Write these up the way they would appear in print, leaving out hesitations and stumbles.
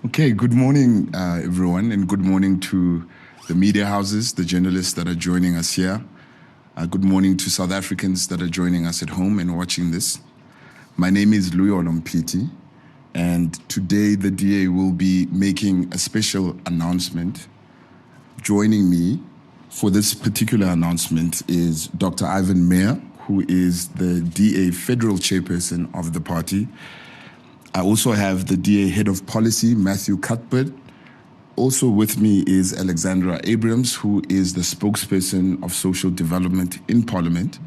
Okay, good morning, everyone, and good morning to the media houses, the journalists that are joining us here. Good morning to South Africans that are joining us at home and watching this. My name is Louis Olompiti, and today the DA will be making a special announcement. Joining me for this particular announcement is Dr. Ivan Meyer, who is the DA Federal Chairperson of the party. I also have the DA Head of Policy, Matthew Cuthbert. Also with me is Alexandra Abrams, who is the spokesperson of social development in Parliament.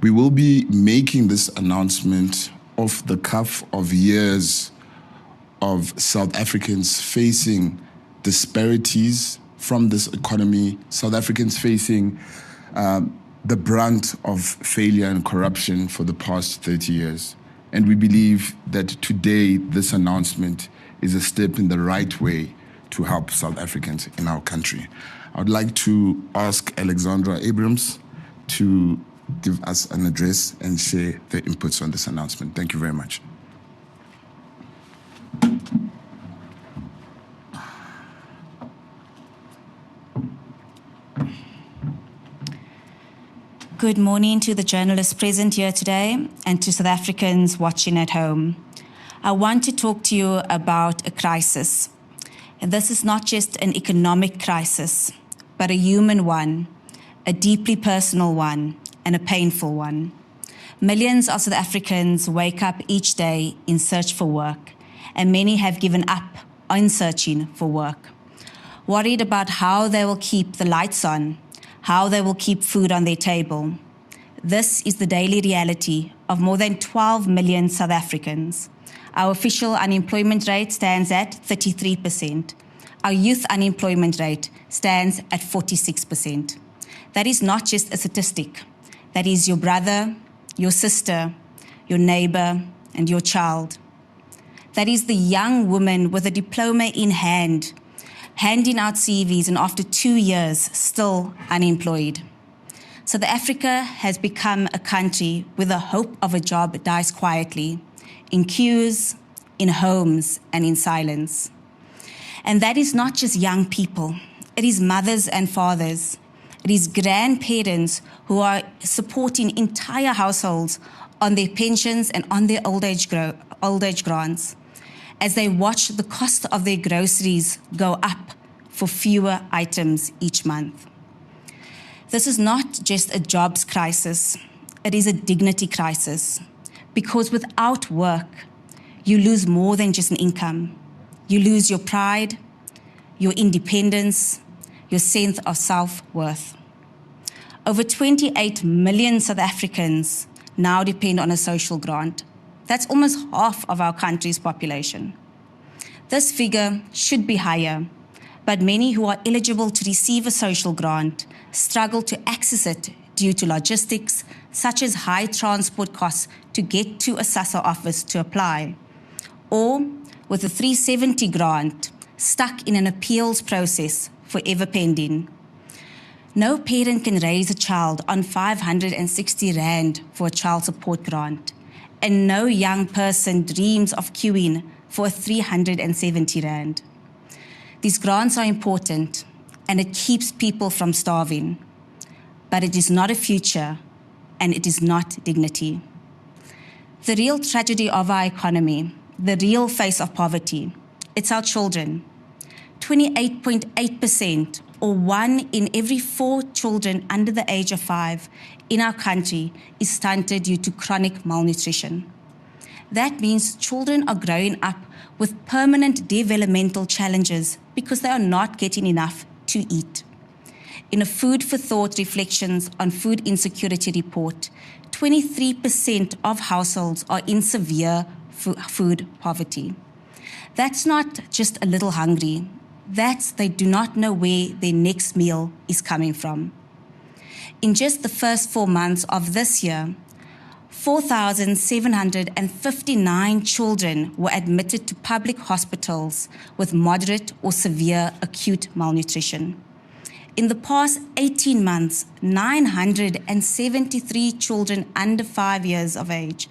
We will be making this announcement off the cuff of years of South Africans facing disparities from this economy, South Africans facing the brunt of failure and corruption for the past 30 years. And we believe that today this announcement is a step in the right way to help South Africans in our country. I would like to ask Alexandra Abrams to give us an address and share their inputs on this announcement. Thank you very much. Good morning to the journalists present here today and to South Africans watching at home. I want to talk to you about a crisis. And this is not just an economic crisis, but a human one, a deeply personal one, and a painful one. Millions of South Africans wake up each day in search for work, and many have given up on searching for work, worried about how they will keep the lights on, how they will keep food on their table. This is the daily reality of more than 12 million South Africans. Our official unemployment rate stands at 33%. Our youth unemployment rate stands at 46%. That is not just a statistic. That is your brother, your sister, your neighbor, and your child. That is the young woman with a diploma in hand, handing out CVs and after 2 years, still unemployed. South Africa has become a country where the hope of a job dies quietly, in queues, in homes, and in silence. And that is not just young people. It is mothers and fathers. It is grandparents who are supporting entire households on their pensions and on their old age grants, as they watch the cost of their groceries go up for fewer items each month. This is not just a jobs crisis, it is a dignity crisis, because without work, you lose more than just an income. You lose your pride, your independence, your sense of self-worth. Over 28 million South Africans now depend on a social grant. That's almost half of our country's population. This figure should be higher, but many who are eligible to receive a social grant struggle to access it due to logistics, such as high transport costs to get to a SASSA office to apply, or with a 370 grant stuck in an appeals process forever pending. No parent can raise a child on 560 Rand for a child support grant, and no young person dreams of queuing for a 370 Rand. These grants are important, and it keeps people from starving, but it is not a future, and it is not dignity. The real tragedy of our economy, the real face of poverty, it's our children. 28.8%, or 1 in every 4 children under the age of 5 in our country is stunted due to chronic malnutrition. That means children are growing up with permanent developmental challenges because they are not getting enough to eat. In a Food for Thought Reflections on Food Insecurity report, 23% of households are in severe food poverty. That's not just a little hungry. That's they do not know where their next meal is coming from. In just the first 4 months of this year, 4,759 children were admitted to public hospitals with moderate or severe acute malnutrition. In the past 18 months, 973 children under 5 years of age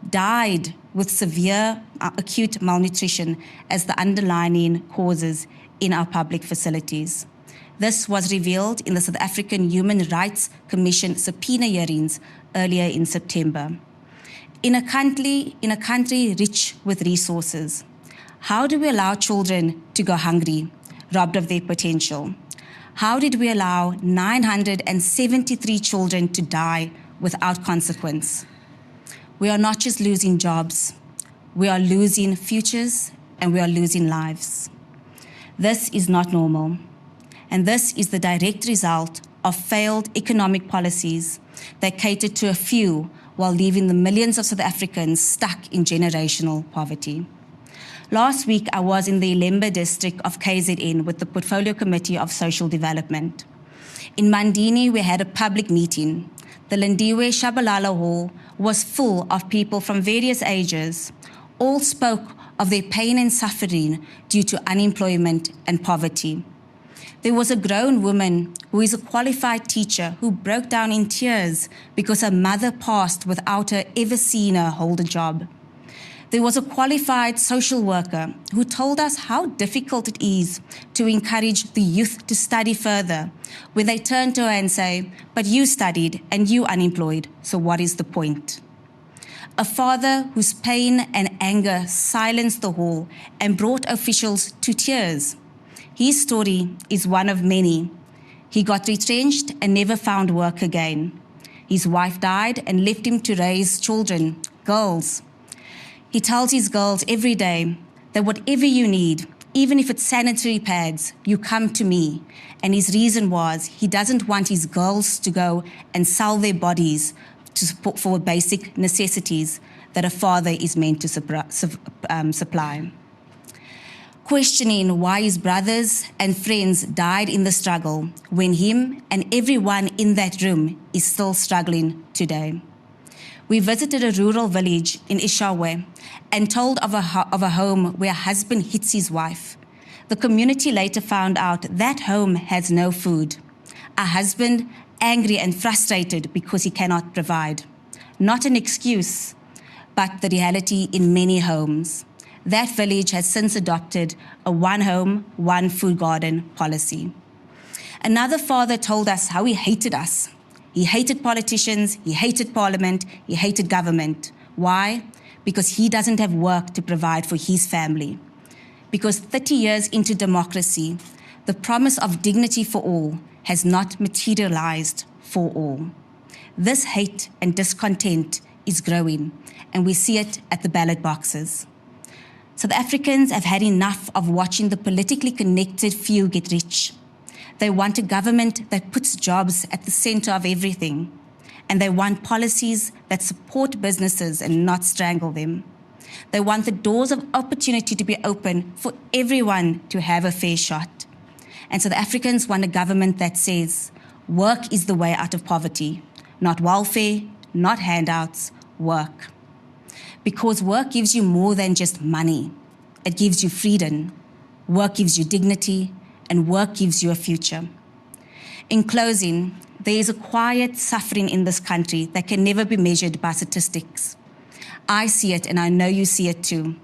died with severe acute malnutrition as the underlying causes in our public facilities. This was revealed in the South African Human Rights Commission subpoena hearings earlier in September. In a country rich with resources, how do we allow children to go hungry, robbed of their potential? How did we allow 973 children to die without consequence? We are not just losing jobs, we are losing futures and we are losing lives. This is not normal, and this is the direct result of failed economic policies that cater to a few while leaving the millions of South Africans stuck in generational poverty. Last week, I was in the Ilembe district of KZN with the Portfolio Committee of Social Development. In Mandini, we had a public meeting. The Lindiwe Shabalala Hall was full of people from various ages. All spoke of their pain and suffering due to unemployment and poverty. There was a grown woman who is a qualified teacher who broke down in tears because her mother passed without her ever seeing her hold a job. There was a qualified social worker who told us how difficult it is to encourage the youth to study further when they turn to her and say, "But you studied and you unemployed, so what is the point?" A father whose pain and anger silenced the hall and brought officials to tears. His story is one of many. He got retrenched and never found work again. His wife died and left him to raise children, girls. He tells his girls every day that whatever you need, even if it's sanitary pads, you come to me. And his reason was he doesn't want his girls to go and sell their bodies to support for basic necessities that a father is meant to supply. Questioning why his brothers and friends died in the struggle when him and everyone in that room is still struggling today. We visited a rural village in Ishawe and told of a home where a husband hits his wife. The community later found out that home has no food. A husband angry and frustrated because he cannot provide. Not an excuse, but the reality in many homes. That village has since adopted a one home, one food garden policy. Another father told us how he hated us. He hated politicians, he hated parliament, he hated government. Why? Because he doesn't have work to provide for his family. Because 30 years into democracy, the promise of dignity for all has not materialized for all. This hate and discontent is growing, and we see it at the ballot boxes. South Africans have had enough of watching the politically connected few get rich. They want a government that puts jobs at the center of everything. And they want policies that support businesses and not strangle them. They want the doors of opportunity to be open for everyone to have a fair shot. And South Africans want a government that says, work is the way out of poverty, not welfare, not handouts, work. Because work gives you more than just money. It gives you freedom. Work gives you dignity, and work gives you a future. In closing, there is a quiet suffering in this country that can never be measured by statistics. I see it, and I know you see it too.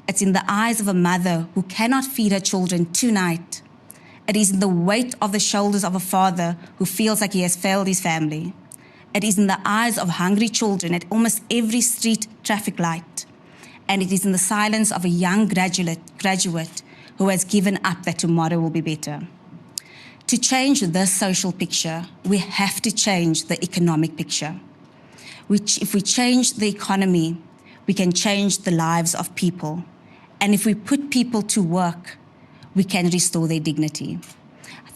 It's in the eyes of a mother who cannot feed her children tonight. It is in the weight of the shoulders of a father who feels like he has failed his family. It is in the eyes of hungry children at almost every street traffic light. And it is in the silence of a young graduate who has given up that tomorrow will be better. To change this social picture, we have to change the economic picture. If we change the economy, we can change the lives of people. And if we put people to work, we can restore their dignity.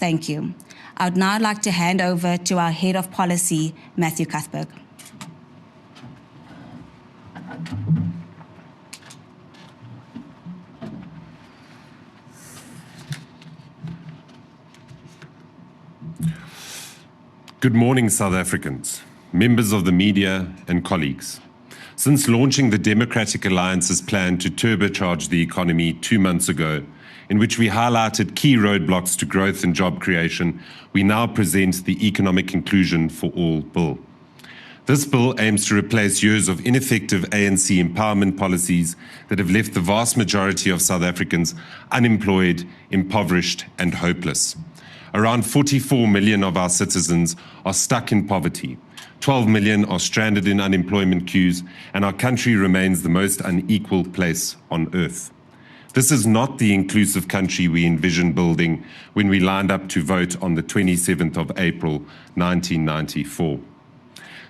Thank you. I would now like to hand over to our Head of Policy, Matthew Cuthberg. Good morning, South Africans, members of the media and colleagues. Since launching the Democratic Alliance's plan to turbocharge the economy 2 months ago, in which we highlighted key roadblocks to growth and job creation, we now present the Economic Inclusion for All Bill. This bill aims to replace years of ineffective ANC empowerment policies that have left the vast majority of South Africans unemployed, impoverished, and hopeless. Around 44 million of our citizens are stuck in poverty. 12 million are stranded in unemployment queues, and our country remains the most unequal place on earth. This is not the inclusive country we envisioned building when we lined up to vote on the 27th of April, 1994.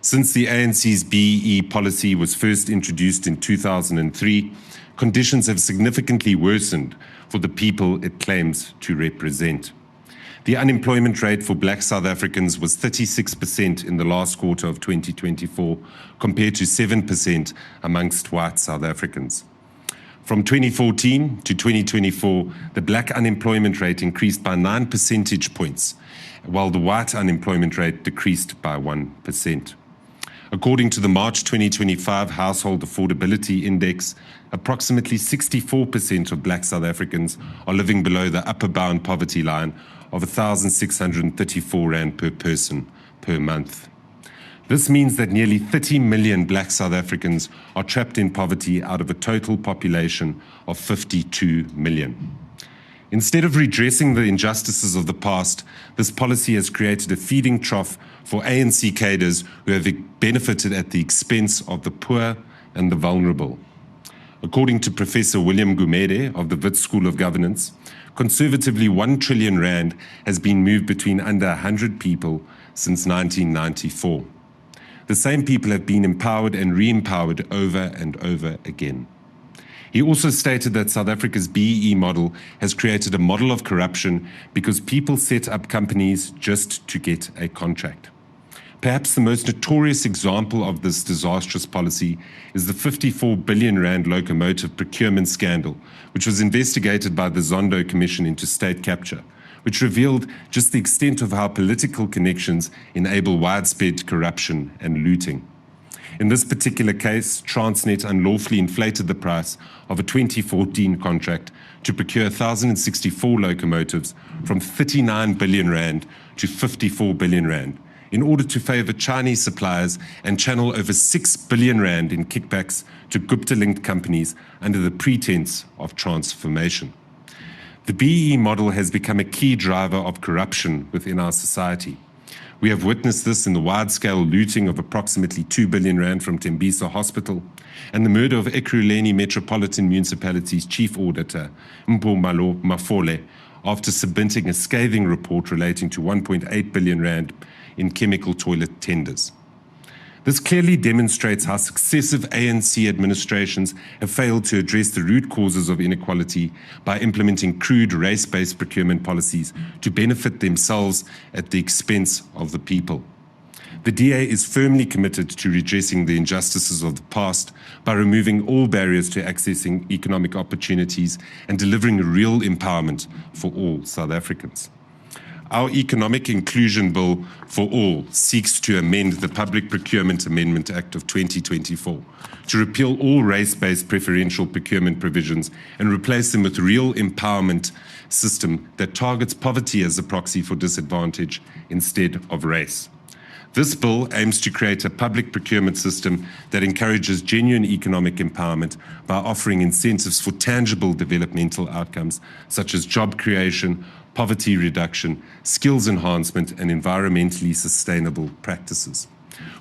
Since the ANC's BEE policy was first introduced in 2003, conditions have significantly worsened for the people it claims to represent. The unemployment rate for Black South Africans was 36% in the last quarter of 2024, compared to 7% amongst white South Africans. From 2014 to 2024, the Black unemployment rate increased by 9 percentage points, while the white unemployment rate decreased by 1%. According to the March 2025 Household Affordability Index, approximately 64% of Black South Africans are living below the upper bound poverty line of R1,634 per person per month. This means that nearly 30 million Black South Africans are trapped in poverty out of a total population of 52 million. Instead of redressing the injustices of the past, this policy has created a feeding trough for ANC cadres who have benefited at the expense of the poor and the vulnerable. According to Professor William Gumede of the Wits School of Governance, conservatively 1 trillion rand has been moved between under 100 people since 1994. The same people have been empowered and re-empowered over and over again. He also stated that South Africa's BEE model has created a model of corruption because people set up companies just to get a contract. Perhaps the most notorious example of this disastrous policy is the 54 billion rand locomotive procurement scandal, which was investigated by the Zondo Commission into State Capture, which revealed just the extent of how political connections enable widespread corruption and looting. In this particular case, Transnet unlawfully inflated the price of a 2014 contract to procure 1,064 locomotives from 39 billion rand to 54 billion rand in order to favor Chinese suppliers and channel over 6 billion rand in kickbacks to Gupta-linked companies under the pretense of transformation. The BEE model has become a key driver of corruption within our society. We have witnessed this in the wide-scale looting of approximately 2 billion rand from Tembisa Hospital and the murder of Ekurhuleni Metropolitan Municipality's chief auditor, Mpho Mafole, after submitting a scathing report relating to 1.8 billion rand in chemical toilet tenders. This clearly demonstrates how successive ANC administrations have failed to address the root causes of inequality by implementing crude race-based procurement policies to benefit themselves at the expense of the people. The DA is firmly committed to redressing the injustices of the past by removing all barriers to accessing economic opportunities and delivering real empowerment for all South Africans. Our Economic Inclusion Bill for All seeks to amend the Public Procurement Amendment Act of 2024 to repeal all race-based preferential procurement provisions and replace them with a real empowerment system that targets poverty as a proxy for disadvantage instead of race. This bill aims to create a public procurement system that encourages genuine economic empowerment by offering incentives for tangible developmental outcomes such as job creation, poverty reduction, skills enhancement, and environmentally sustainable practices.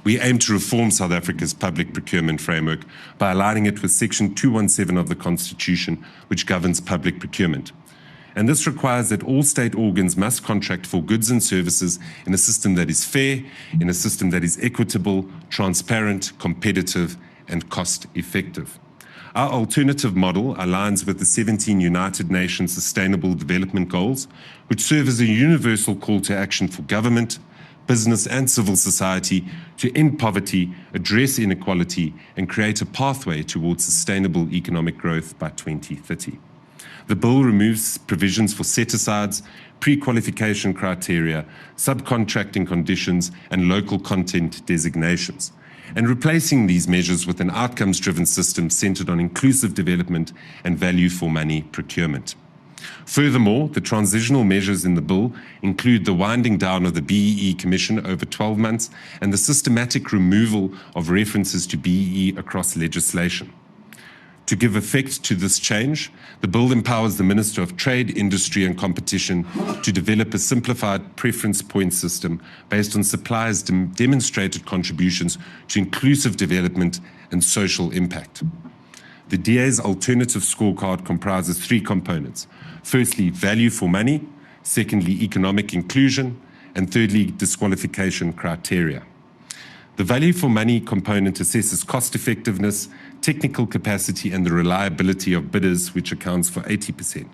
We aim to reform South Africa's public procurement framework by aligning it with Section 217 of the Constitution, which governs public procurement. And this requires that all state organs must contract for goods and services in a system that is fair, in a system that is equitable, transparent, competitive, and cost-effective. Our alternative model aligns with the 17 United Nations Sustainable Development Goals, which serve as a universal call to action for government, business, and civil society to end poverty, address inequality, and create a pathway towards sustainable economic growth by 2030. The bill removes provisions for set-asides, pre-qualification criteria, subcontracting conditions, and local content designations. and replacing these measures with an outcomes-driven system centered on inclusive development and value-for-money procurement. Furthermore, the transitional measures in the bill include the winding down of the BEE Commission over 12 months and the systematic removal of references to BEE across legislation. To give effect to this change, the bill empowers the Minister of Trade, Industry and Competition to develop a simplified preference point system based on suppliers' demonstrated contributions to inclusive development and social impact. The DA's alternative scorecard comprises 3 components. Firstly, value for money. Secondly, economic inclusion. And thirdly, disqualification criteria. The value for money component assesses cost effectiveness, technical capacity, and the reliability of bidders, which accounts for 80%.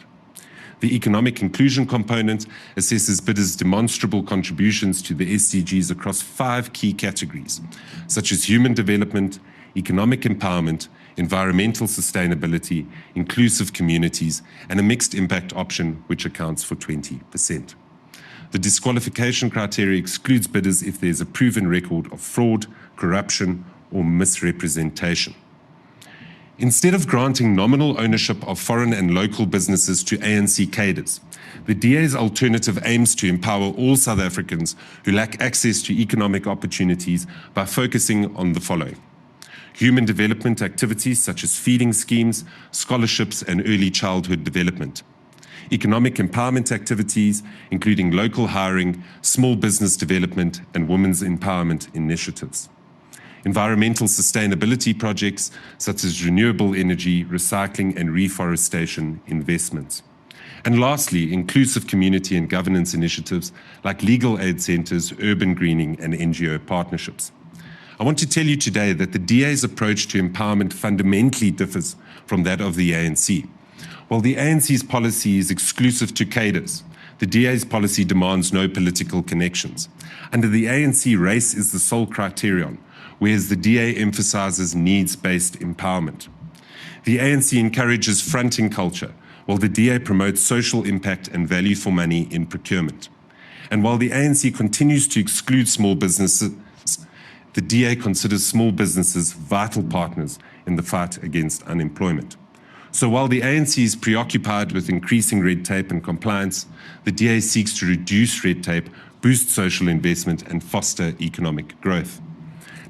The economic inclusion component assesses bidders' demonstrable contributions to the SDGs across 5 key categories, such as human development, economic empowerment, environmental sustainability, inclusive communities, and a mixed impact option, which accounts for 20%. The disqualification criteria excludes bidders if there is a proven record of fraud, corruption, or misrepresentation. Instead of granting nominal ownership of foreign and local businesses to ANC cadres, the DA's alternative aims to empower all South Africans who lack access to economic opportunities by focusing on the following: human development activities such as feeding schemes, scholarships, and early childhood development; economic empowerment activities, including local hiring, small business development, and women's empowerment initiatives; environmental sustainability projects such as renewable energy, recycling, and reforestation investments; and lastly, inclusive community and governance initiatives like legal aid centers, urban greening, and NGO partnerships. I want to tell you today that the DA's approach to empowerment fundamentally differs from that of the ANC. While the ANC's policy is exclusive to cadres, the DA's policy demands no political connections. Under the ANC, race is the sole criterion, whereas the DA emphasizes needs-based empowerment. The ANC encourages fronting culture, while the DA promotes social impact and value for money in procurement. And while the ANC continues to exclude small businesses, the DA considers small businesses vital partners in the fight against unemployment. So while the ANC is preoccupied with increasing red tape and compliance, the DA seeks to reduce red tape, boost social investment, and foster economic growth.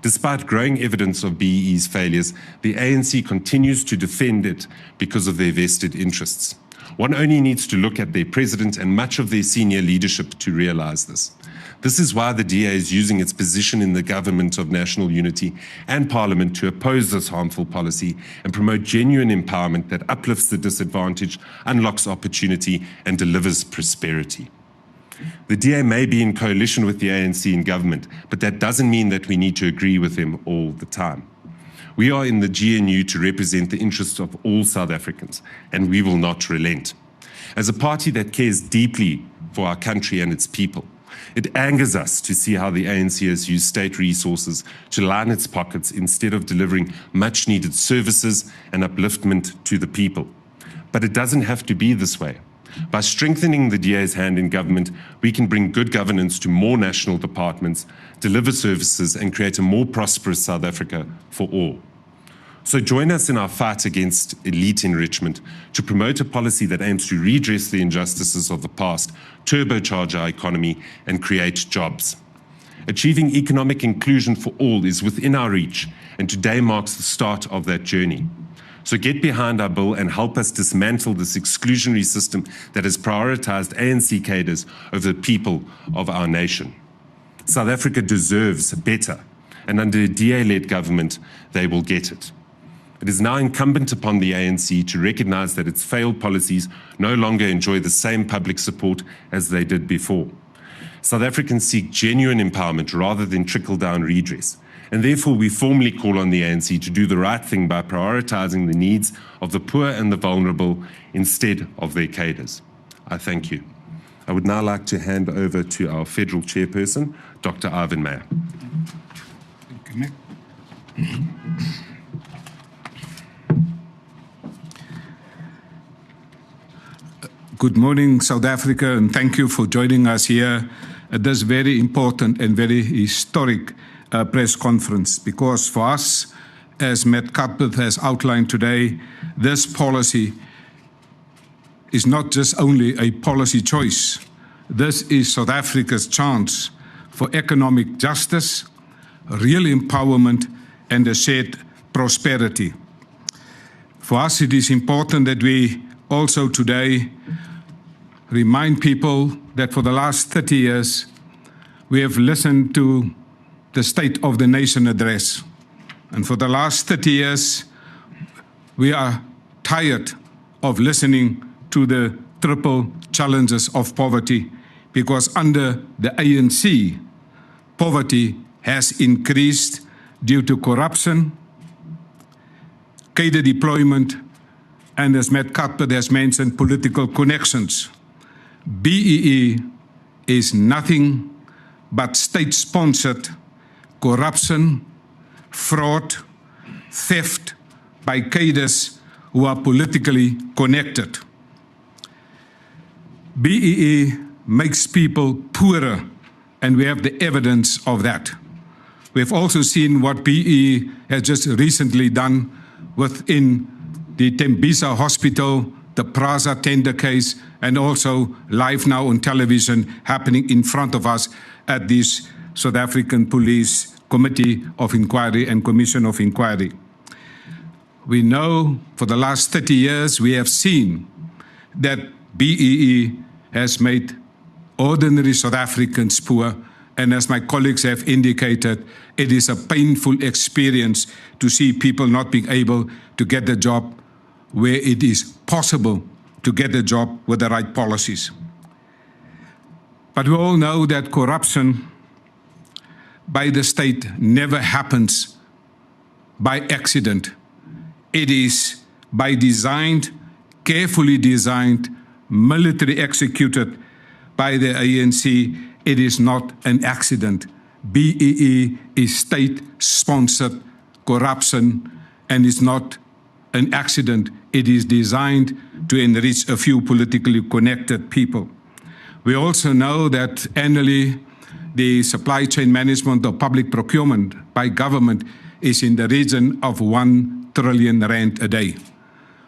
Despite growing evidence of BEE's failures, the ANC continues to defend it because of their vested interests. One only needs to look at their president and much of their senior leadership to realize this. This is why the DA is using its position in the government of national unity and parliament to oppose this harmful policy and promote genuine empowerment that uplifts the disadvantaged, unlocks opportunity, and delivers prosperity. The DA may be in coalition with the ANC in government, but that doesn't mean that we need to agree with them all the time. We are in the GNU to represent the interests of all South Africans, and we will not relent. As a party that cares deeply for our country and its people, it angers us to see how the ANC has used state resources to line its pockets instead of delivering much-needed services and upliftment to the people. But it doesn't have to be this way. By strengthening the DA's hand in government, we can bring good governance to more national departments, deliver services, and create a more prosperous South Africa for all. So join us in our fight against elite enrichment to promote a policy that aims to redress the injustices of the past, turbocharge our economy, and create jobs. Achieving economic inclusion for all is within our reach, and today marks the start of that journey. So get behind our bill and help us dismantle this exclusionary system that has prioritized ANC cadres over the people of our nation. South Africa deserves better, and under a DA-led government, they will get it. It is now incumbent upon the ANC to recognize that its failed policies no longer enjoy the same public support as they did before. South Africans seek genuine empowerment rather than trickle-down redress. And therefore, we formally call on the ANC to do the right thing by prioritizing the needs of the poor and the vulnerable instead of their cadres. I thank you. I would now like to hand over to our federal chairperson, Dr. Ivan Meyer. Thank you, Nick. Good morning, South Africa, and thank you for joining us here at this very important and very historic press conference, because for us, as Matt Cuthbert has outlined today, this policy is not just only a policy choice. This is South Africa's chance for economic justice, real empowerment, and a shared prosperity. For us, it is important that we also today remind people that for the last 30 years, we have listened to the State of the Nation address. And for the last 30 years, we are tired of listening to the triple challenges of poverty, because under the ANC, poverty has increased due to corruption, cadre deployment, and as Matt Cuthbert has mentioned, political connections. BEE is nothing but state-sponsored corruption, fraud, theft by cadres who are politically connected. BEE makes people poorer, and we have the evidence of that. We've also seen what BEE has just recently done within the Tembisa Hospital, the Prasa tender case, and also live now on television happening in front of us at this South African Police Committee of Inquiry and Commission of Inquiry. We know for the last 30 years we have seen that BEE has made ordinary South Africans poor, and as my colleagues have indicated, it is a painful experience to see people not being able to get a job where it is possible to get a job with the right policies. But we all know that corruption by the state never happens by accident. It is by design, carefully designed, military executed by the ANC. It is not an accident. BEE is state-sponsored corruption, and it's not an accident. It is designed to enrich a few politically connected people. We also know that annually the supply chain management of public procurement by government is in the region of 1 trillion rand a day.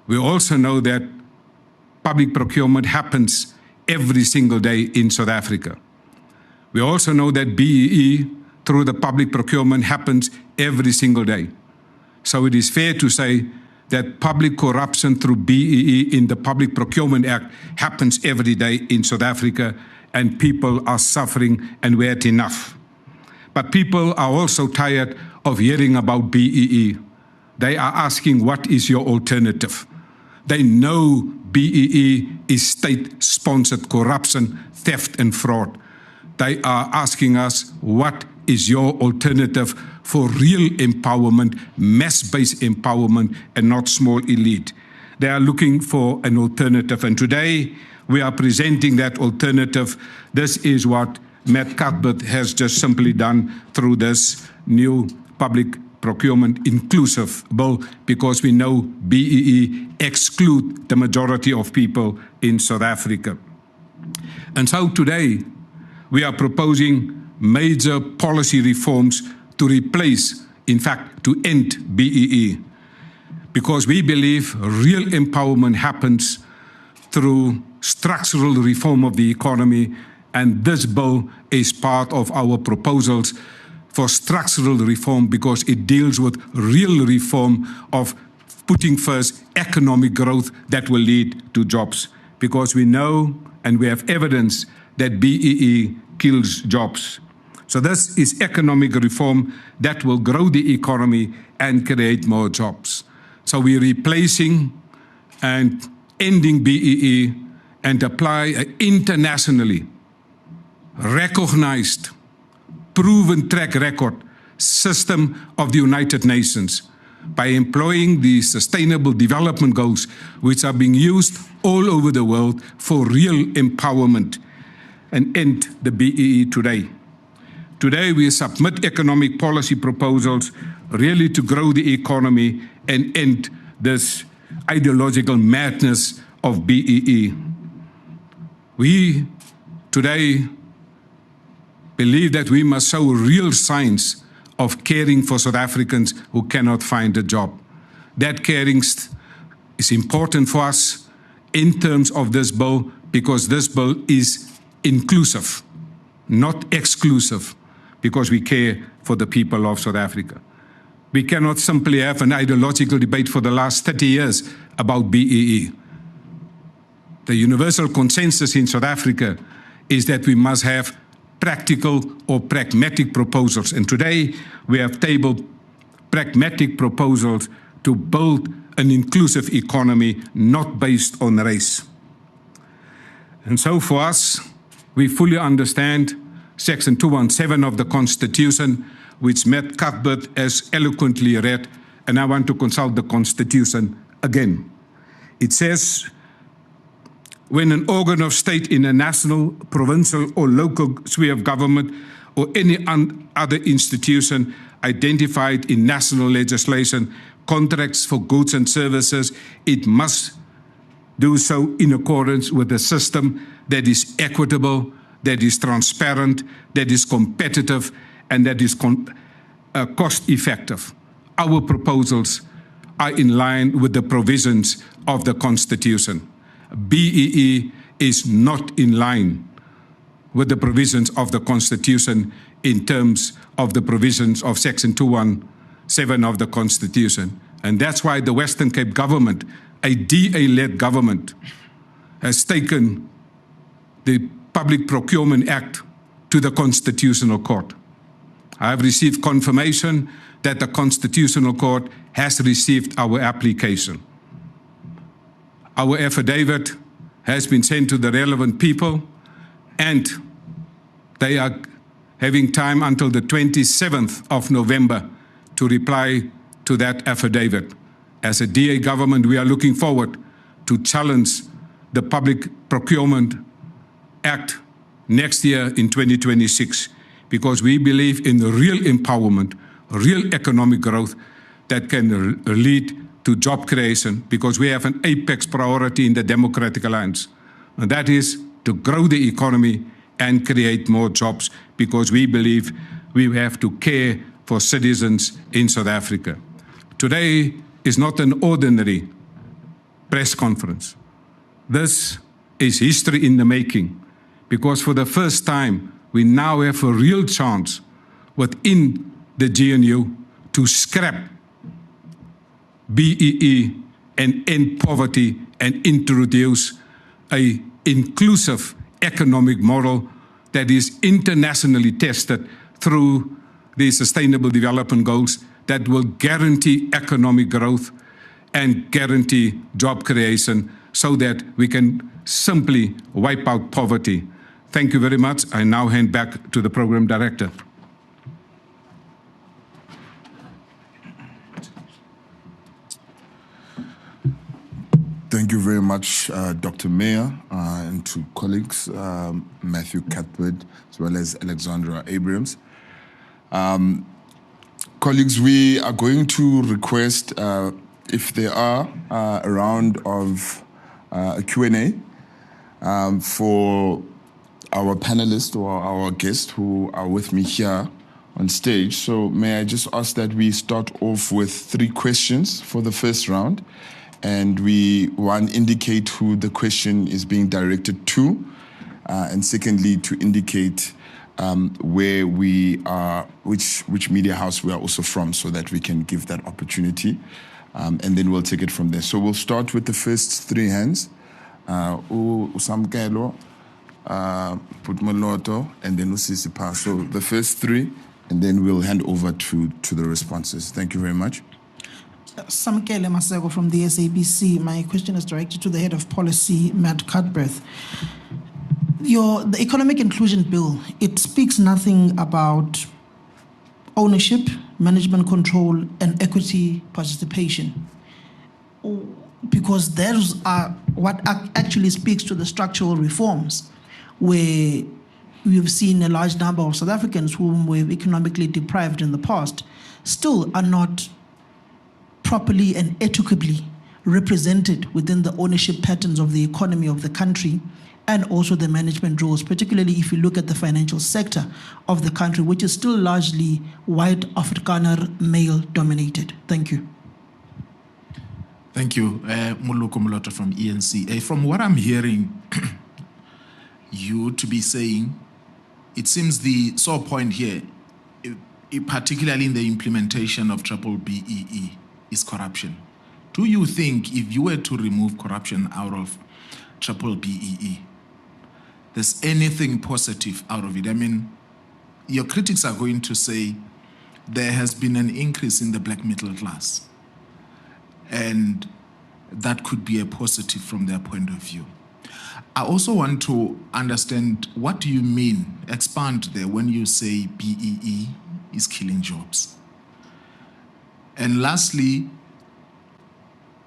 We also know that public procurement happens every single day in South Africa. We also know that BEE through the public procurement happens every single day. So it is fair to say that public corruption through BEE in the Public Procurement Act happens every day in South Africa, and people are suffering, and we're at enough. But people are also tired of hearing about BEE. They are asking, what is your alternative? They know BEE is state-sponsored corruption, theft and fraud. They are asking us, what is your alternative for real empowerment, mass-based empowerment, and not small elite? They are looking for an alternative, and today we are presenting that alternative. This is what Matt Cuthbert has just simply done through this new public procurement inclusive bill, because we know BEE exclude the majority of people in South Africa. And so today we are proposing major policy reforms to replace, in fact, to end BEE, because we believe real empowerment happens through structural reform of the economy, and this bill is part of our proposals for structural reform, because it deals with real reform of putting first economic growth that will lead to jobs. Because we know and we have evidence that BEE kills jobs. So this is economic reform that will grow the economy and create more jobs. So we're replacing and ending BEE and apply an internationally recognized, proven track record system of the United Nations by employing the Sustainable Development Goals, which are being used all over the world for real empowerment, and end the BEE today. Today we submit economic policy proposals really to grow the economy and end this ideological madness of BEE. We today believe that we must show real signs of caring for South Africans who cannot find a job. That caring is important for us in terms of this bill, because this bill is inclusive, not exclusive, because we care for the people of South Africa. We cannot simply have an ideological debate for the last 30 years about BEE. The universal consensus in South Africa is that we must have practical or pragmatic proposals. And today we have tabled pragmatic proposals to build an inclusive economy not based on race. And so for us, we fully understand Section 217 of the Constitution, which Matt Cuthbert has eloquently read, and I want to consult the Constitution again. It says, when an organ of state in a national, provincial, or local sphere of government or any other institution identified in national legislation contracts for goods and services, it must do so in accordance with a system that is equitable, that is transparent, that is competitive, and that is cost-effective. Our proposals are in line with the provisions of the Constitution. BEE is not in line with the provisions of the Constitution in terms of the provisions of Section 217 of the Constitution. And that's why the Western Cape government, a DA-led government, has taken the Public Procurement Act to the Constitutional Court. I have received confirmation that the Constitutional Court has received our application. Our affidavit has been sent to the relevant people, and they are having time until the 27th of November to reply to that affidavit. As a DA government, we are looking forward to challenge the Public Procurement Act next year in 2026, because we believe in the real empowerment, real economic growth that can lead to job creation, because we have an apex priority in the Democratic Alliance, and that is to grow the economy and create more jobs, because we believe we have to care for citizens in South Africa. Today is not an ordinary press conference. This is history in the making, because for the first time, we now have a real chance within the GNU to scrap BEE and end poverty and introduce an inclusive economic model that is internationally tested through the Sustainable Development Goals that will guarantee economic growth and guarantee job creation so that we can simply wipe out poverty. Thank you very much. I now hand back to the Program Director. Thank you very much, Dr. Mayor, and to colleagues, Matthew Cuthbert, as well as Alexandra Abrams. Colleagues, we are going to request, if there are a round of a Q&A for our panelists or our guests who are with me here on stage. So may I just ask that we start off with 3 questions for the first round, and one, indicate who the question is being directed to, and secondly, to indicate where we are, which media house we are also from, so that we can give that opportunity, and then we'll take it from there. So we'll start with the first 3 hands. Usamkelo, Putmoloto, and then Usisipa. So the first 3, and then we'll hand over to the responses. Thank you very much. Samkele Masego from the SABC. My question is directed to the head of policy, Matt Cuthbert. The Economic Inclusion Bill, it speaks nothing about ownership, management control, and equity participation, because those are what actually speaks to the structural reforms, where we've seen a large number of South Africans whom were economically deprived in the past still are not properly and equitably represented within the ownership patterns of the economy of the country, and also the management roles, particularly if you look at the financial sector of the country, which is still largely white Afrikaner male dominated. Thank you. Thank you, Moloko Moloto from ENC. From what I'm hearing you to be saying, it seems the sore point here, particularly in the implementation of BBBEE, is corruption. Do you think if you were to remove corruption out of BBBEE, there's anything positive out of it? I mean, your critics are going to say there has been an increase in the black middle class, and that could be a positive from their point of view. I also want to understand, what do you mean, expand there, when you say BEE is killing jobs? And lastly,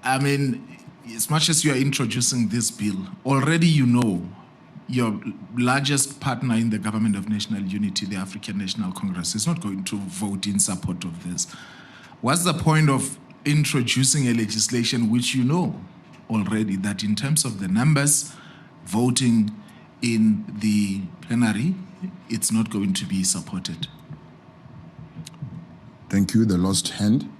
I mean, as much as you are introducing this bill, already you know your largest partner in the Government of National Unity, the African National Congress, is not going to vote in support of this. What's the point of introducing a legislation which you know already that in terms of the numbers voting in the plenary, it's not going to be supported? Thank you. The lost hand.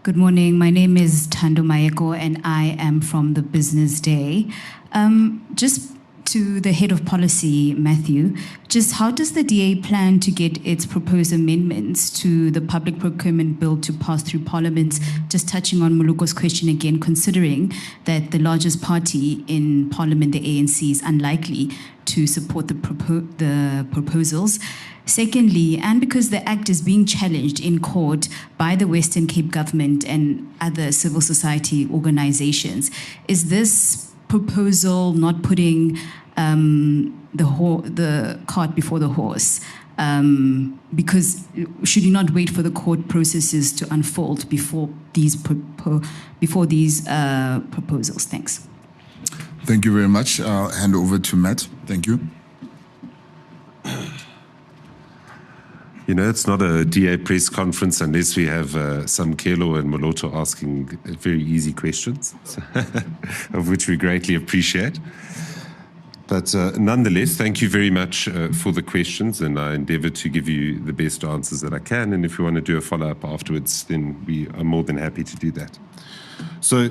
Good morning. My name is Thando Maeko, and I am from the Business Day. Just to the head of policy, Matthew, just how does the DA plan to get its proposed amendments to the public procurement bill to pass through Parliament? Just touching on Moluko's question again, considering that the largest party in Parliament, the ANC, is unlikely to support the proposals. Secondly, and because the Act is being challenged in court by the Western Cape government and other civil society organizations, is this proposal not putting the cart before the horse? Because should you not wait for the court processes to unfold before these proposals? Thanks. Thank you very much. I'll hand over to Matt. Thank you. You know, it's not a DA press conference unless we have Samkelo and Moloto asking very easy questions, of which we greatly appreciate. But nonetheless, thank you very much for the questions, and I endeavor to give you the best answers that I can. And if you want to do a follow-up afterwards, then we are more than happy to do that. So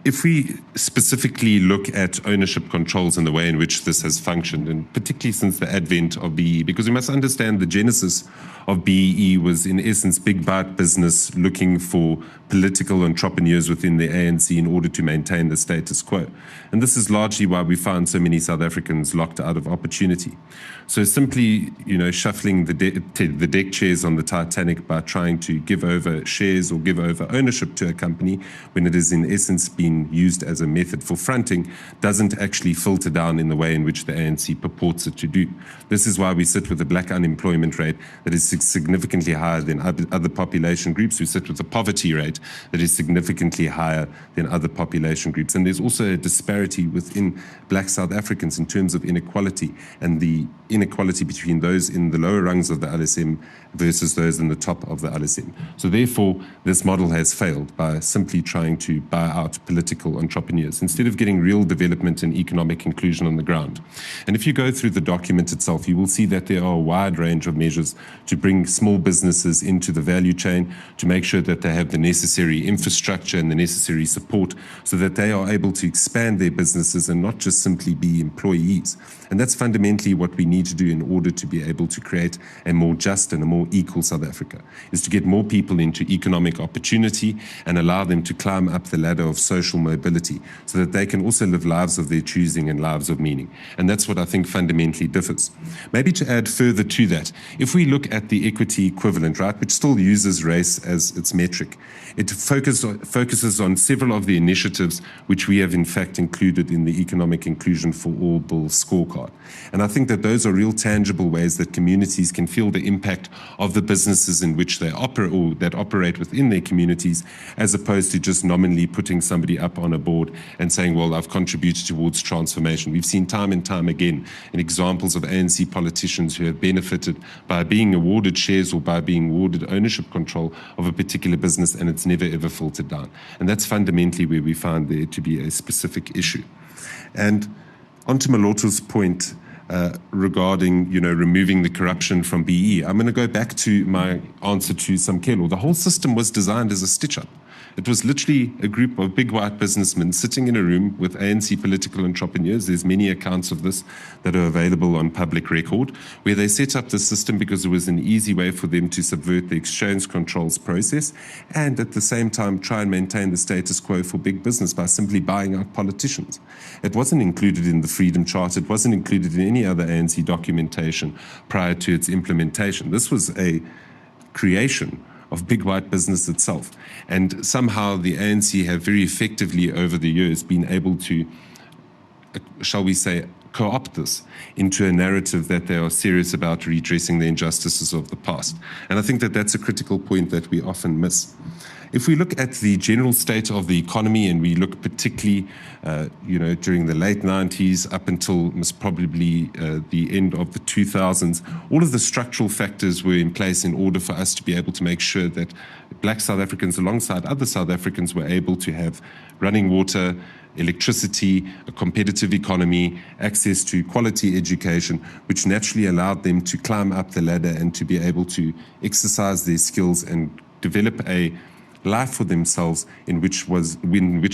if we specifically look at ownership controls and the way in which this has functioned, and particularly since the advent of BEE, because we must understand the genesis of BEE was in essence big bite business looking for political entrepreneurs within the ANC in order to maintain the status quo. And this is largely why we found so many South Africans locked out of opportunity. So simply, you know, shuffling the deck chairs on the Titanic by trying to give over shares or give over ownership to a company when it is in essence being used as a method for fronting doesn't actually filter down in the way in which the ANC purports it to do. This is why we sit with a black unemployment rate that is significantly higher than other population groups. We sit with a poverty rate that is significantly higher than other population groups. And there's also a disparity within black South Africans in terms of inequality, and the inequality between those in the lower rungs of the LSM versus those in the top of the LSM. So therefore, this model has failed by simply trying to buy out political entrepreneurs instead of getting real development and economic inclusion on the ground. And if you go through the document itself, you will see that there are a wide range of measures to bring small businesses into the value chain, to make sure that they have the necessary infrastructure and the necessary support so that they are able to expand their businesses and not just simply be employees. And that's fundamentally what we need to do in order to be able to create a more just and a more equal South Africa, is to get more people into economic opportunity and allow them to climb up the ladder of social mobility so that they can also live lives of their choosing and lives of meaning. And that's what I think fundamentally differs. Maybe to add further to that, if we look at the equity equivalent, right, which still uses race as its metric, it focuses on several of the initiatives which we have in fact included in the Economic Inclusion for All Bill scorecard. And I think that those are real tangible ways that communities can feel the impact of the businesses in which they operate or that operate within their communities, as opposed to just nominally putting somebody up on a board and saying, well, I've contributed towards transformation. We've seen time and time again in examples of ANC politicians who have benefited by being awarded shares or by being awarded ownership control of a particular business, and it's never ever filtered down. And that's fundamentally where we find there to be a specific issue. And onto Moloto's point regarding, removing the corruption from BE, I'm going to go back to my answer to Samkelo. The whole system was designed as a stitch-up. It was literally a group of big white businessmen sitting in a room with ANC political entrepreneurs. There's many accounts of this that are available on public record, where they set up the system because it was an easy way for them to subvert the exchange controls process and at the same time try and maintain the status quo for big business by simply buying out politicians. It wasn't included in the Freedom Charter. It wasn't included in any other ANC documentation prior to its implementation. This was a creation of big white business itself. And somehow the ANC have very effectively over the years been able to, shall we say, co-opt this into a narrative that they are serious about redressing the injustices of the past. And I think that that's a critical point that we often miss. If we look at the general state of the economy, and we look particularly, during the late 90s up until most probably the end of the 2000s, all of the structural factors were in place in order for us to be able to make sure that black South Africans alongside other South Africans were able to have running water, electricity, a competitive economy, access to quality education, which naturally allowed them to climb up the ladder and to be able to exercise their skills and develop a life for themselves in which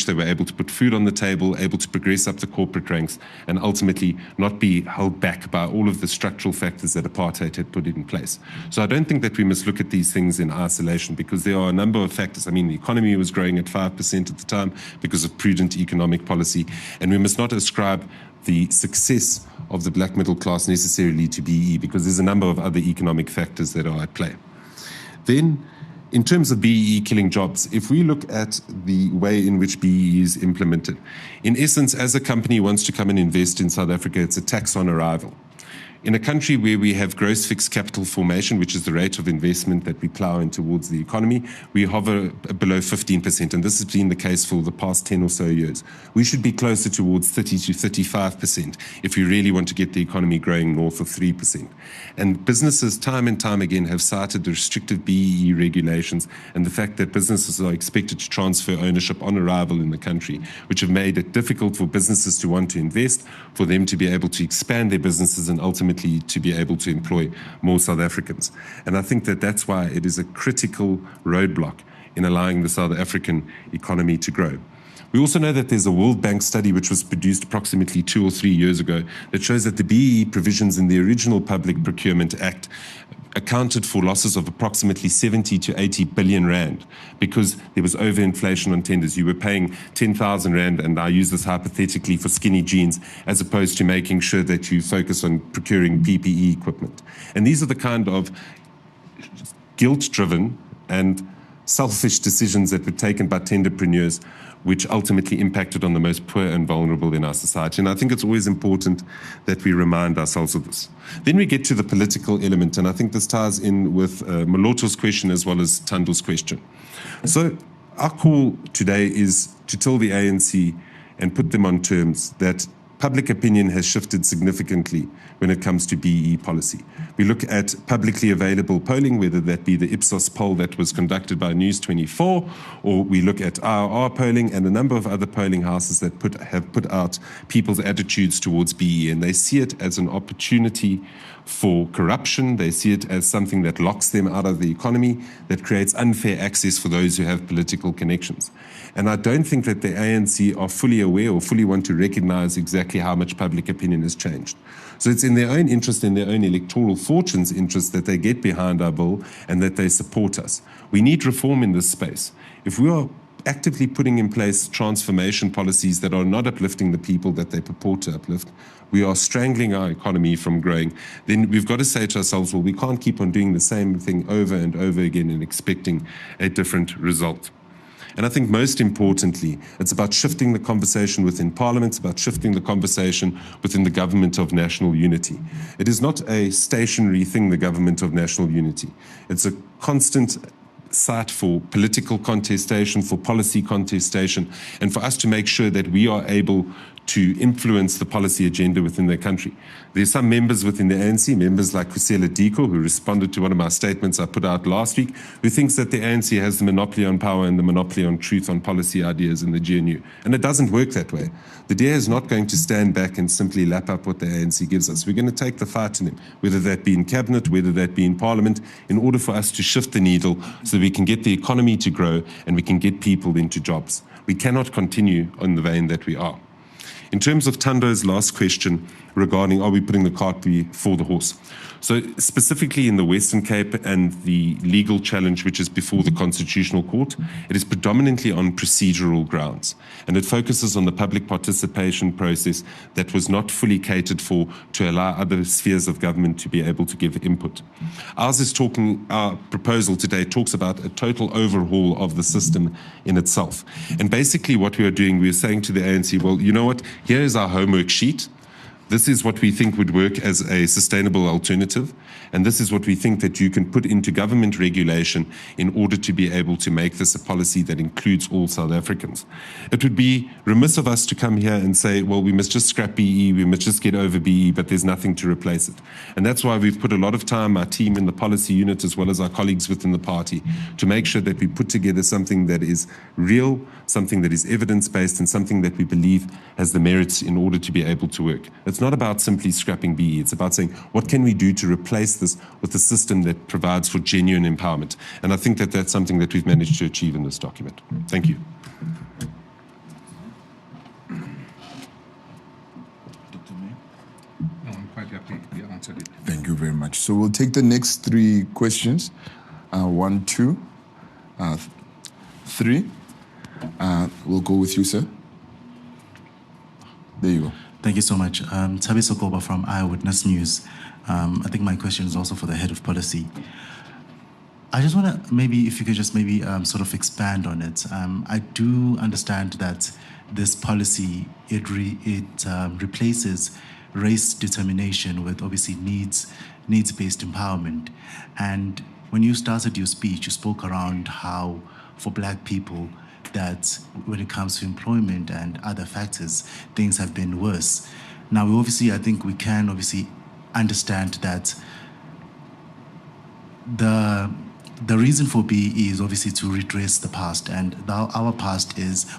they were able to put food on the table, able to progress up the corporate ranks, and ultimately not be held back by all of the structural factors that apartheid had put in place. So I don't think that we must look at these things in isolation, because there are a number of factors. I mean, the economy was growing at 5% at the time because of prudent economic policy, and we must not ascribe the success of the black middle class necessarily to BE, because there's a number of other economic factors that are at play. Then, in terms of BEE killing jobs, if we look at the way in which BEE is implemented, in essence, as a company wants to come and invest in South Africa, it's a tax on arrival. In a country where we have gross fixed capital formation, which is the rate of investment that we plow in towards the economy, we hover below 15%, and this has been the case for the past 10 or so years. We should be closer towards 30 to 35% if we really want to get the economy growing north of 3%. And businesses time and time again have cited the restrictive BEE regulations and the fact that businesses are expected to transfer ownership on arrival in the country, which have made it difficult for businesses to want to invest, for them to be able to expand their businesses and ultimately to be able to employ more South Africans. And I think that that's why it is a critical roadblock in allowing the South African economy to grow. We also know that there's a World Bank study which was produced approximately 2 or 3 years ago that shows that the BEE provisions in the original Public Procurement Act accounted for losses of approximately 70 to 80 billion rand because there was overinflation on tenders. You were paying 10,000 rand, and I use this hypothetically, for skinny jeans, as opposed to making sure that you focus on procuring PPE equipment. And these are the kind of guilt-driven and selfish decisions that were taken by tenderpreneurs, which ultimately impacted on the most poor and vulnerable in our society. And I think it's always important that we remind ourselves of this. Then we get to the political element, and I think this ties in with Moloto's question as well as Tando's question. So our call today is to tell the ANC and put them on terms that public opinion has shifted significantly when it comes to BEE policy. We look at publicly available polling, whether that be the Ipsos poll that was conducted by News24, or we look at IRR polling and a number of other polling houses that have put out people's attitudes towards BEE, and they see it as an opportunity for corruption. They see it as something that locks them out of the economy, that creates unfair access for those who have political connections. And I don't think that the ANC are fully aware or fully want to recognize exactly how much public opinion has changed. So it's in their own interest, in their own electoral fortune's interest, that they get behind our bill and that they support us. We need reform in this space. If we are actively putting in place transformation policies that are not uplifting the people that they purport to uplift, we are strangling our economy from growing, then we've got to say to ourselves, well, we can't keep on doing the same thing over and over again and expecting a different result. And I think most importantly, it's about shifting the conversation within Parliament, it's about shifting the conversation within the government of national unity. It is not a stationary thing, the government of national unity. It's a constant site for political contestation, for policy contestation, and for us to make sure that we are able to influence the policy agenda within their country. There's some members within the ANC, members like Kusela Diko, who responded to one of my statements I put out last week, who thinks that the ANC has the monopoly on power and the monopoly on truth on policy ideas in the GNU. And it doesn't work that way. The DA is not going to stand back and simply lap up what the ANC gives us. We're going to take the fight to them, whether that be in cabinet, whether that be in parliament, in order for us to shift the needle so that we can get the economy to grow and we can get people into jobs. We cannot continue on the vein that we are. In terms of Tando's last question regarding are we putting the cart before the horse? So specifically in the Western Cape and the legal challenge which is before the Constitutional Court, it is predominantly on procedural grounds. And it focuses on the public participation process that was not fully catered for to allow other spheres of government to be able to give input. Our proposal today talks about a total overhaul of the system in itself. And basically what we are doing, we are saying to the ANC, well, you know what, here is our homework sheet. This is what we think would work as a sustainable alternative, and this is what we think that you can put into government regulation in order to be able to make this a policy that includes all South Africans. It would be remiss of us to come here and say, well, we must just scrap BE, we must just get over BE, but there's nothing to replace it. And that's why we've put a lot of time, our team in the policy unit, as well as our colleagues within the party, to make sure that we put together something that is real, something that is evidence-based, and something that we believe has the merits in order to be able to work. It's not about simply scrapping BE. It's about saying, what can we do to replace this with a system that provides for genuine empowerment? And I think that that's something that we've managed to achieve in this document. Thank you. No, I'm quite happy we answered it. Thank you very much. So we'll take the next three questions. 1, 2, 3. We'll go with you, sir. There you go. Thank you so much. Tabi Sokoba from Eyewitness News. I think my question is also for the head of policy. I just want to maybe, if you could just maybe sort of expand on it. I do understand that this policy, it replaces race determination with obviously needs-based empowerment. And when you started your speech, you spoke around how for Black people, that when it comes to employment and other factors, things have been worse. Now, I think we can obviously understand that the reason for BE is obviously to redress the past, and our past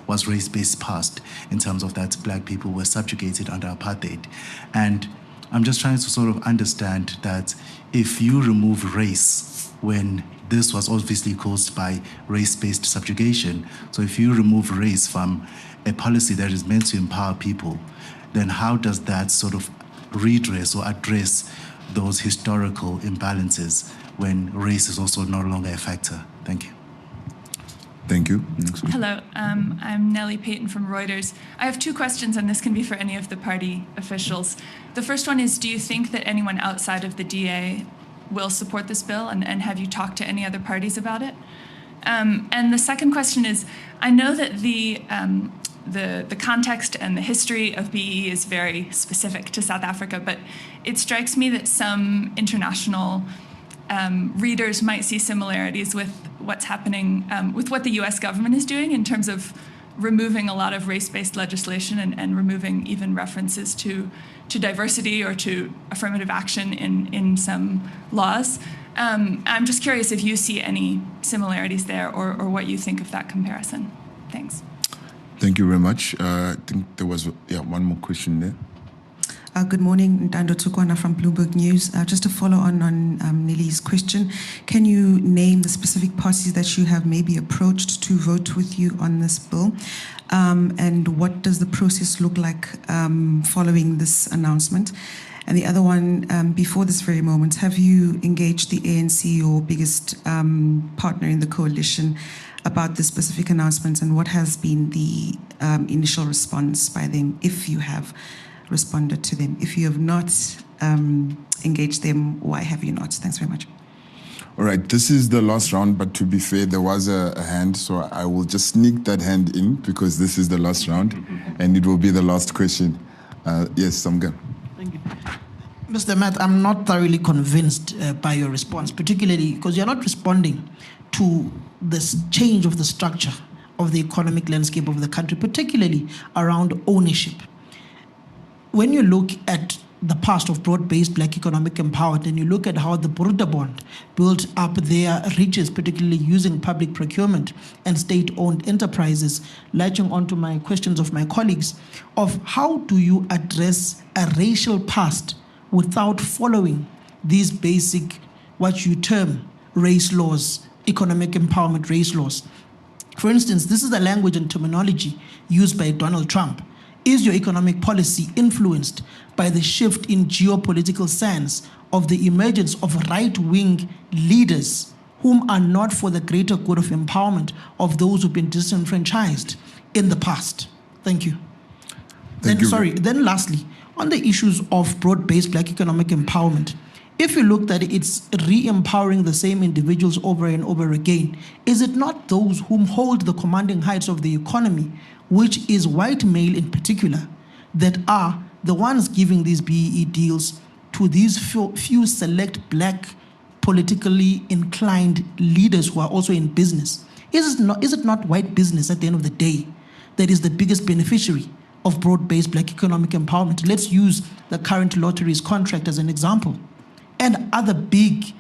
was race-based past in terms of that Black people were subjugated under apartheid. And I'm just trying to sort of understand that if you remove race when this was obviously caused by race-based subjugation. So if you remove race from a policy that is meant to empower people, then how does that sort of redress or address those historical imbalances when race is also no longer a factor? Thank you. Thank you. Hello, I'm Nellie Payton from Reuters. I have two questions, and this can be for any of the party officials. The first one is, do you think that anyone outside of the DA will support this bill, and have you talked to any other parties about it? And the second question is, I know that the context and the history of BE is very specific to South Africa, but it strikes me that some international readers might see similarities with what's happening, with what the US government is doing in terms of removing a lot of race-based legislation and removing even references to diversity or to affirmative action in some laws. I'm just curious if you see any similarities there or what you think of that comparison. Thanks. Thank you very much. I think there was one more question there. Good morning, Ndando Tukwana from Bloomberg News. Just to follow on Nelly's question, can you name the specific parties that you have maybe approached to vote with you on this bill? And what does the process look like following this announcement? And the other one, before this very moment, have you engaged the ANC, your biggest partner in the coalition, about the specific announcements, and what has been the initial response by them, if you have responded to them? If you have not engaged them, why have you not? Thanks very much. All right, this is the last round, but to be fair, there was a hand, so I will just sneak that hand in because this is the last round, and it will be the last question. Yes, Samgan. Thank you. Mr. Matt, I'm not thoroughly convinced by your response, particularly because you're not responding to this change of the structure of the economic landscape of the country, particularly around ownership. When you look at the past of broad-based black economic empowerment, and you look at how the Bond built up their riches, particularly using public procurement and state-owned enterprises, latching onto my questions of my colleagues, of how do you address a racial past without following these basic, what you term race laws, economic empowerment race laws. For instance, this is the language and terminology used by Donald Trump. Is your economic policy influenced by the shift in geopolitical sense of the emergence of right-wing leaders whom are not for the greater good of empowerment of those who've been disenfranchised in the past? Thank you. Thank you. Then lastly, on the issues of broad-based black economic empowerment, if you look that it's re-empowering the same individuals over and over again, is it not those whom hold the commanding heights of the economy, which is white male in particular, that are the ones giving these BEE deals to these few select black politically inclined leaders who are also in business? Is it not white business at the end of the day that is the biggest beneficiary of broad-based black economic empowerment? Let's use the current lotteries contract as an example, and other big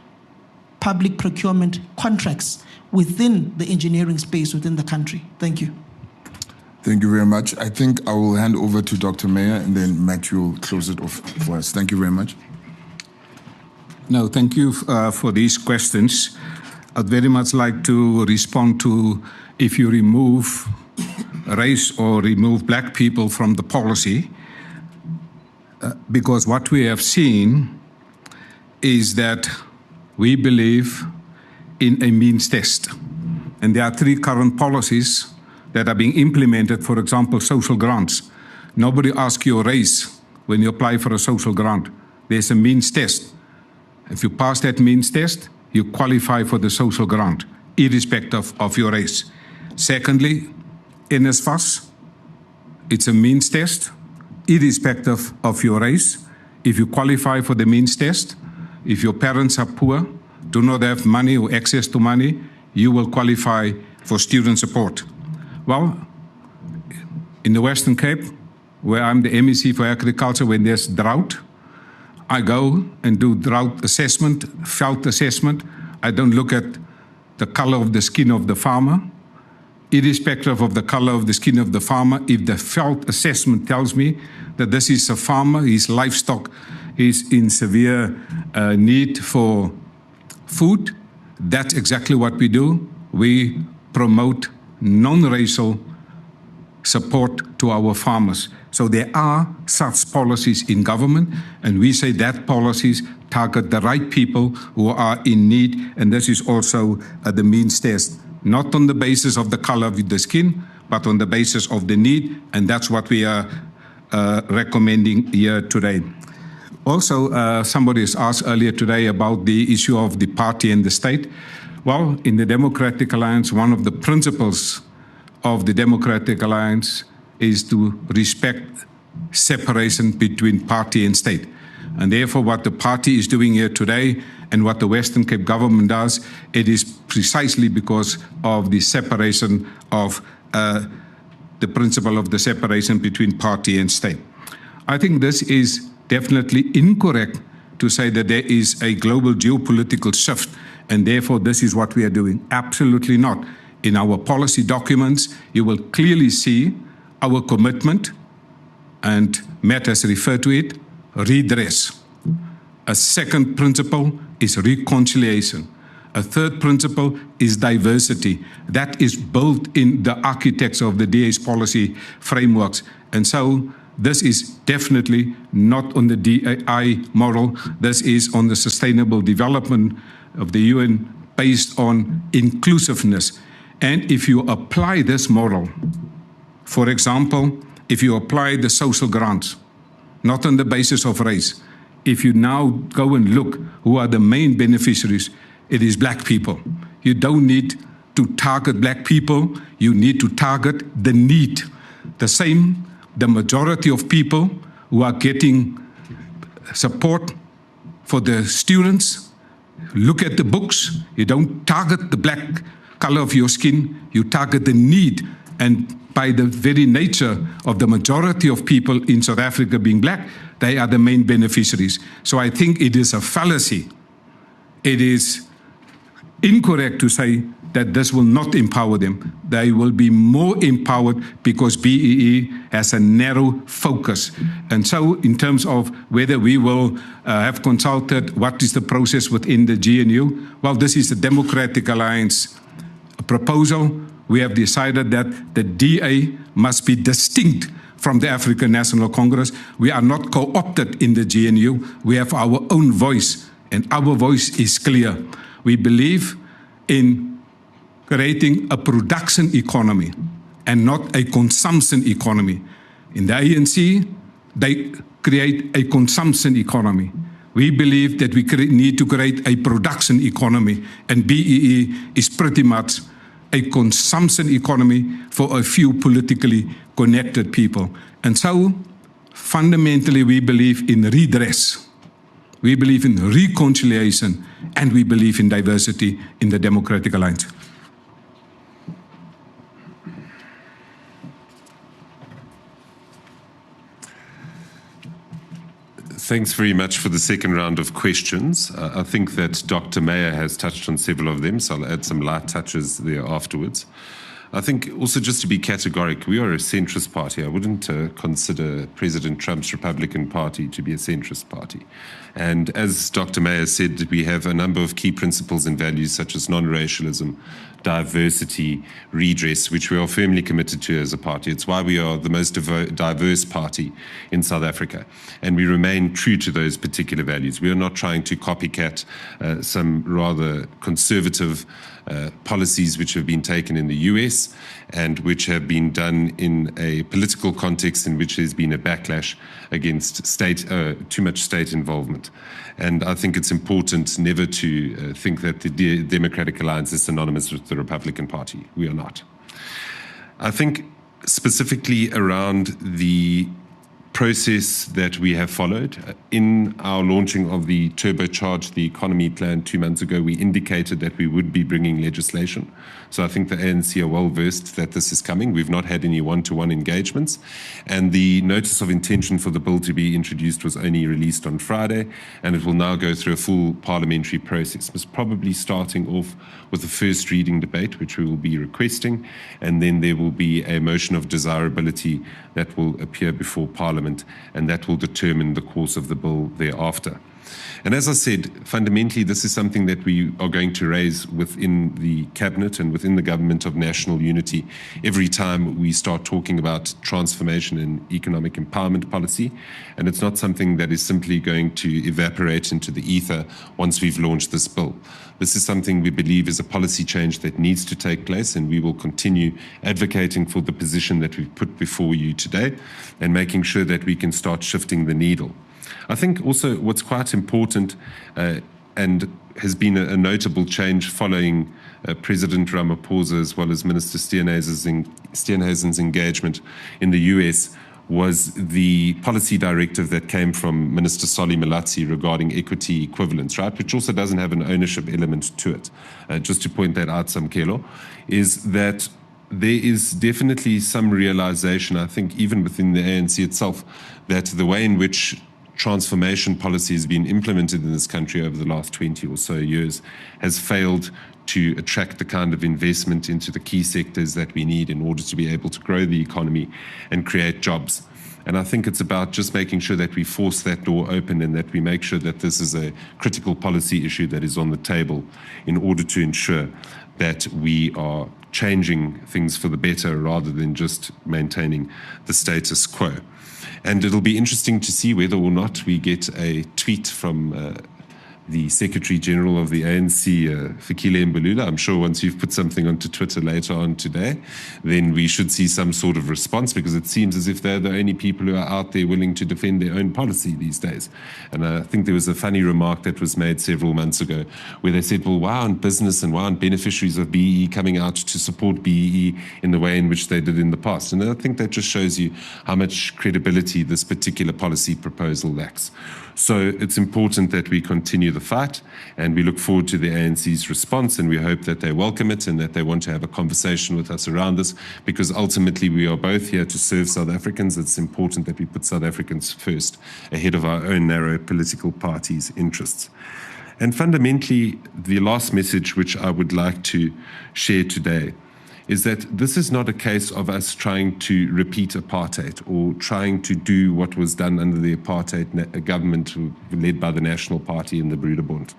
public procurement contracts within the engineering space within the country. Thank you. Thank you very much. I think I will hand over to Dr. Meyer, and then Matthew will close it off for us. Thank you very much. No, thank you for these questions. I'd very much like to respond to if you remove race or remove black people from the policy, because what we have seen is that we believe in a means test. And there are 3 current policies that are being implemented, for example, social grants. Nobody asks your race when you apply for a social grant. There's a means test. If you pass that means test, you qualify for the social grant, irrespective of your race. Secondly, NSFAS, it's a means test, irrespective of your race. If you qualify for the means test, if your parents are poor, do not have money or access to money, you will qualify for student support. Well, in the Western Cape, where I'm the MEC for agriculture, when there's drought, I go and do drought assessment, veld assessment. I don't look at the color of the skin of the farmer. Irrespective of the color of the skin of the farmer, if the veld assessment tells me that this is a farmer, his livestock is in severe need for food, that's exactly what we do. We promote non-racial support to our farmers. So there are such policies in government, and we say that policies target the right people who are in need, and this is also the means test, not on the basis of the color of the skin, but on the basis of the need, and that's what we are recommending here today. Also, somebody has asked earlier today about the issue of the party and the state. Well, in the Democratic Alliance, one of the principles of the Democratic Alliance is to respect separation between party and state. And therefore, what the party is doing here today and what the Western Cape government does, it is precisely because of the separation of the principle of the separation between party and state. I think this is definitely incorrect to say that there is a global geopolitical shift and therefore this is what we are doing. Absolutely not. In our policy documents, you will clearly see our commitment, and Matt has referred to it, redress. A second principle is reconciliation. A third principle is diversity. That is built in the architects of the DA's policy frameworks. And so this is definitely not on the DAI model. This is on the sustainable development of the UN based on inclusiveness. And if you apply this model, for example, if you apply the social grants, not on the basis of race, if you now go and look who are the main beneficiaries, it is black people. You don't need to target black people, you need to target the need. The majority of people who are getting support for the students, look at the books. You don't target the black color of your skin. You target the need. And by the very nature of the majority of people in South Africa being black, they are the main beneficiaries. So I think it is a fallacy. It is incorrect to say that this will not empower them. They will be more empowered because BEE has a narrow focus. And so in terms of whether we will have consulted what is the process within the GNU, well, this is the Democratic Alliance proposal. We have decided that the DA must be distinct from the African National Congress. We are not co-opted in the GNU. We have our own voice, and our voice is clear. We believe in creating a production economy and not a consumption economy. In the ANC, they create a consumption economy. We believe that we need to create a production economy, and BEE is pretty much a consumption economy for a few politically connected people. And so, fundamentally, we believe in redress. We believe in reconciliation, and we believe in diversity in the Democratic Alliance. Thanks very much for the second round of questions. I think that Dr. Meyer has touched on several of them, so I'll add some light touches there afterwards. I think also just to be categoric, we are a centrist party. I wouldn't consider President Trump's Republican Party to be a centrist party. And as Dr. Meyer said, we have a number of key principles and values such as non-racialism, diversity, redress, which we are firmly committed to as a party. It's why we are the most diverse party in South Africa. And we remain true to those particular values. We are not trying to copycat some rather conservative policies which have been taken in the US and which have been done in a political context in which there's been a backlash against too much state involvement. And I think it's important never to think that the Democratic Alliance is synonymous with the Republican Party. We are not. I think specifically around the process that we have followed. In our launching of the Turbocharge the Economy plan 2 months ago, we indicated that we would be bringing legislation. So I think the ANC are well versed that this is coming. We've not had any one-to-one engagements. And the notice of intention for the bill to be introduced was only released on Friday, and it will now go through a full parliamentary process. It's probably starting off with the first reading debate, which we will be requesting, and then there will be a motion of desirability that will appear before Parliament, and that will determine the course of the bill thereafter. And as I said, fundamentally, this is something that we are going to raise within the cabinet and within the government of national unity every time we start talking about transformation and economic empowerment policy. And it's not something that is simply going to evaporate into the ether once we've launched this bill. This is something we believe is a policy change that needs to take place, and we will continue advocating for the position that we've put before you today and making sure that we can start shifting the needle. I think also what's quite important and has been a notable change following President Ramaphosa as well as Minister Steenhuisen's engagement in the US was the policy directive that came from Minister Solly Malatsi regarding equity equivalence, right, which also doesn't have an ownership element to it. Just to point that out, Samkelo, is that there is definitely some realization, I think, even within the ANC itself, that the way in which transformation policy has been implemented in this country over the last 20 or so years has failed to attract the kind of investment into the key sectors that we need in order to be able to grow the economy and create jobs. And I think it's about just making sure that we force that door open and that we make sure that this is a critical policy issue that is on the table in order to ensure that we are changing things for the better rather than just maintaining the status quo. And it'll be interesting to see whether or not we get a tweet from the Secretary General of the ANC, Fikile Mbalula. I'm sure once you've put something onto Twitter later on today, then we should see some sort of response, because it seems as if they're the only people who are out there willing to defend their own policy these days. And I think there was a funny remark that was made several months ago where they said, well, why aren't business and why aren't beneficiaries of BEE coming out to support BEE in the way in which they did in the past? And I think that just shows you how much credibility this particular policy proposal lacks. So it's important that we continue continue the fight, and we look forward to the ANC's response, and we hope that they welcome it and that they want to have a conversation with us around this, because ultimately we are both here to serve South Africans. It's important that we put South Africans first, ahead of our own narrow political parties' interests. And fundamentally, the last message which I would like to share today is that this is not a case of us trying to repeat apartheid or trying to do what was done under the apartheid government led by the National Party and the Broederbond.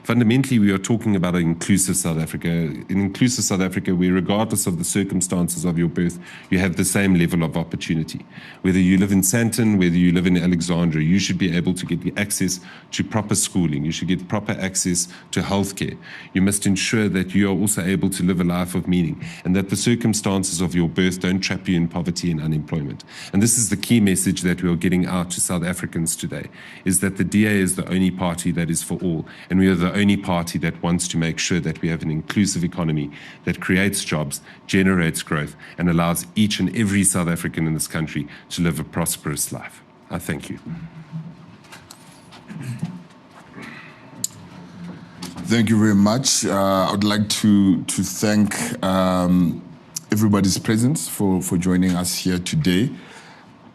Fundamentally, we are talking about an inclusive South Africa. In inclusive South Africa, where regardless of the circumstances of your birth, you have the same level of opportunity. Whether you live in Sandton, whether you live in Alexandra, you should be able to get access to proper schooling. You should get proper access to healthcare. You must ensure that you are also able to live a life of meaning, and that the circumstances of your birth don't trap you in poverty and unemployment. And this is the key message that we are getting out to South Africans today, is that the DA is the only party that is for all, and we are the only party that wants to make sure that we have an inclusive economy that creates jobs, generates growth, and allows each and every South African in this country to live a prosperous life. I thank you. Thank you very much. I would like to thank everybody's presence for joining us here today.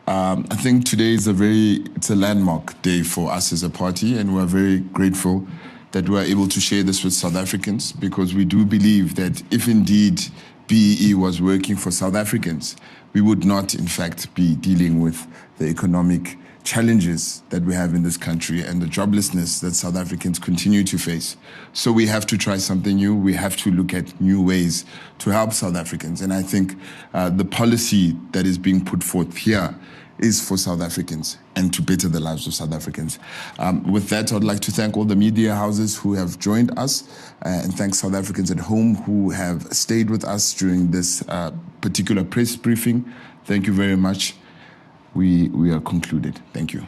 I think today is it's a landmark day for us as a party, and we're very grateful that we're able to share this with South Africans, because we do believe that if indeed BEE was working for South Africans, we would not, in fact, be dealing with the economic challenges that we have in this country and the joblessness that South Africans continue to face. So we have to try something new. We have to look at new ways to help South Africans. And I think the policy that is being put forth here is for South Africans and to better the lives of South Africans. With that, I'd like to thank all the media houses who have joined us and thank South Africans at home who have stayed with us during this particular press briefing. Thank you very much. We are concluded. Thank you.